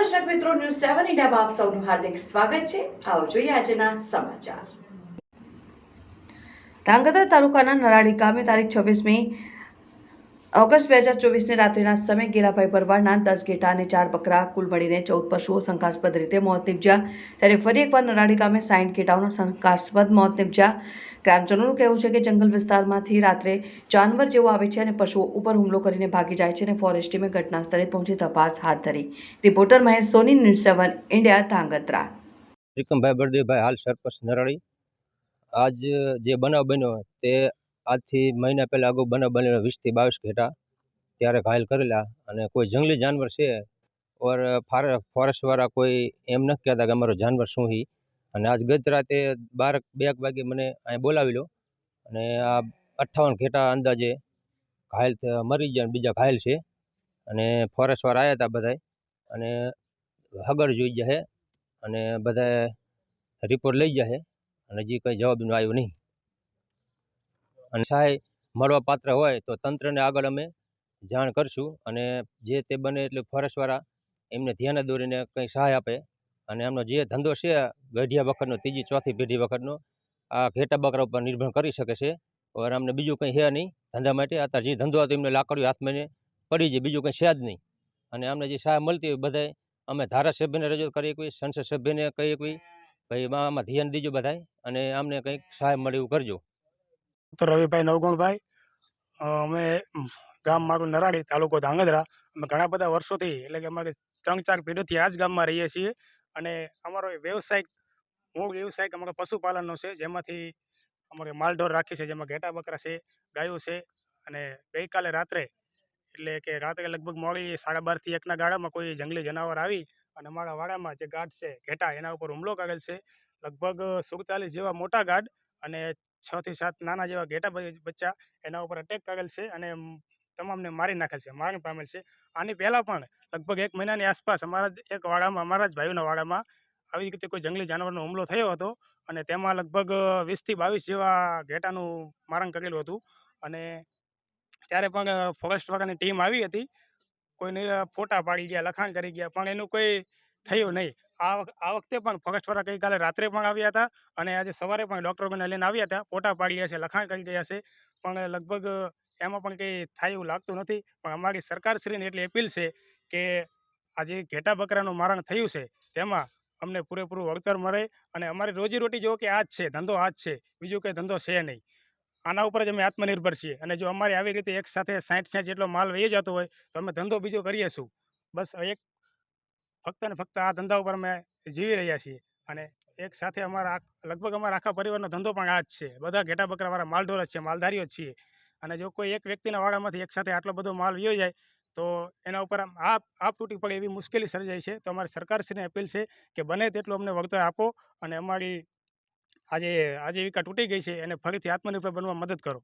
દર્શક મિત્રો, ન્યૂઝ 7 ઇન્ડિયામાં આપ સૌનું હાર્દિક સ્વાગત છે। આવો જોઈએ આજના સમાચાર। ધાંગધ્રા તાલુકાના નરાડી ગામે તારીખ 26મી ઓગસ્ટ 2024ની રાત્રિના સમયે ગીરાભાઈ ભરવાડના 10 ઘેટા અને 4 બકરા કુલ મળીને 14 પશુઓ શંકાસ્પદ રીતે મોત નીપજ્યા। ત્યારે ફરી એકવાર નરાડી ગામે 60 ઘેટાઓના શંકાસ્પદ મોત નીપજ્યા। ગ્રામજનોનું કહેવું છે કે જંગલ વિસ્તારમાંથી રાત્રે જાનવર જેવો આવે છે અને પશુઓ ઉપર હુમલો કરીને ભાગી જાય છે અને ફોરેસ્ટ ટીમે ઘટના સ્થળે પહોંચી તપાસ હાથ ધરી। રિપોર્ટર મહેશ સોની, ન્યૂઝ 7 ઇન્ડિયા, ધાંગધ્રા। ત્રિકમભાઈ બળદેવભાઈ, હાલ સરપંચ નરાડી। આજ જે બનાવ બન્યો તે આજથી મહિના પહેલા અગાઉ બનાવ બનેલો 20 થી 22 ઘેટા ત્યારે ઘાયલ કરેલા અને કોઈ જંગલી જાનવર છે ઓર ફોરેસ્ટ વાળા કોઈ એમ ન કહેતા કે અમારો જાનવર શું હી। અને આજ ગત રાતે 12 વાગે મને અહીં બોલાવી લો અને આ 58 ઘેટા અંદાજે ઘાયલ મરી ગયા અને બીજા ઘાયલ છે અને ફોરેસ્ટ વાળા આવ્યા હતા બધા અને હગડ જોઈ ગયા છે અને બધા રિપોર્ટ લઈ ગયા છે અને હજી કંઈ જવાબનું આવ્યું નહીં। અને સહાય મળવા પાત્ર હોય તો તંત્રને આગળ અમે જાણ કરશું અને જે તે બને એટલે ફોરેસ્ટવાળા એમને ધ્યાને દોરીને કંઈ સહાય આપે અને એમનો જે ધંધો છે ગઢિયા વખતનો 3જી 4થી પેઢી વખતનો આ ઘેટા બકરા ઉપર નિર્ભર કરી શકે છે ઓર અમને બીજું કંઈ છે નહીં ધંધા માટે। અત્યારે જે ધંધો હતો એમને લાકડીઓ હાથમાં પડી જાય, બીજું કંઈ છે જ નહીં અને અમને જે સહાય મળતી હોય બધાય અમે ધારાસભ્યને રજૂઆત કરી શકીએ, સંસદ સભ્યને કહી શકીએ ભાઈ આમાં ધ્યાન દીજો બધાય અને અમને કંઈક સહાય મળે એવું કરજો। તો રવિભાઈ નવગુણભાઈ, અમે ગામ મારું નરાડી, તાલુકો ધાંગધ્રા। અમે ઘણા બધા વર્ષોથી એટલે કે અમારે 3-4 પેઢીથી આ જ ગામમાં રહીએ છીએ અને અમારો મૂળ વ્યવસાય અમારો પશુપાલનનો છે, જેમાંથી અમારે માલઢોર રાખી છે, જેમાં ઘેટા બકરા છે, ગાયો છે। અને ગઈકાલે રાત્રે એટલે કે રાત્રે લગભગ મોડી 12:30 થી 1ના ગાળામાં કોઈ જંગલી જનાવર આવી અને અમારા વાડામાં જે ગાઢ છે ઘેટા એના ઉપર હુમલો કરેલ છે। લગભગ 47 જેવા મોટા ગાઢ અને 6 થી 7 નાના જેવા ઘેટા બચ્ચા એના ઉપર અટેક કરેલ છે અને તમામને મારી નાખેલ છે, મરણ પામેલ છે। આની પહેલાં પણ લગભગ 1 મહિનાની આસપાસ અમારા જ એક વાડામાં, અમારા જ ભાઈઓના વાડામાં આવી રીતે કોઈ જંગલી જાનવરનો હુમલો થયો હતો અને તેમાં લગભગ 20 થી 22 જેવા ઘેટાનું મારણ કરેલું હતું અને ત્યારે પણ ફોરેસ્ટવાળાની ટીમ આવી હતી, કોઈને ફોટા પાડી ગયા, લખાણ કરી ગયા, પણ એનું કોઈ થયું નહીં। આ વખતે પણ ફોરેસ્ટવાળા ગઈકાલે રાત્રે પણ આવ્યા હતા અને આજે સવારે પણ ડૉક્ટરોને લઈને આવ્યા હતા, ફોટા પાડી ગયા છે, લખાણ કરી ગયા છે, પણ લગભગ એમાં પણ કંઈ થાય એવું લાગતું નથી। પણ અમારી સરકારશ્રીને એટલી અપીલ છે કે આજે ઘેટા બકરાનું મારણ થયું છે તેમાં અમને પૂરેપૂરું વળતર મળે અને અમારી રોજીરોટી જો કે આ જ છે, ધંધો આ જ છે, બીજું કંઈ ધંધો છે નહીં। આના ઉપર જ અમે આત્મનિર્ભર છીએ અને જો અમારે આવી રીતે એક સાથે 60 જેટલો માલ વહી જતો હોય તો અમે ધંધો બીજો કરીએ શું? બસ ફક્ત ને ફક્ત આ ધંધા ઉપર અમે જીવી રહ્યા છીએ અને એક સાથે લગભગ અમારા આખા પરિવારનો ધંધો પણ આ જ છે। બધા ઘેટા બકરાવાળા માલઢોર જ છે, માલધારીઓ જ છીએ અને જો કોઈ એક વ્યક્તિના વાડામાંથી એક સાથે આટલો બધો માલ વયો જાય તો એના ઉપર આપ તૂટી પડે એવી મુશ્કેલી સર્જાય છે। તો અમારી સરકારશ્રીને અપીલ છે કે બને તેટલું અમને વળતર આપો અને અમારી આજીવિકા તૂટી ગઈ છે એને ફરીથી આત્મનિર્ભર બનવા મદદ કરો।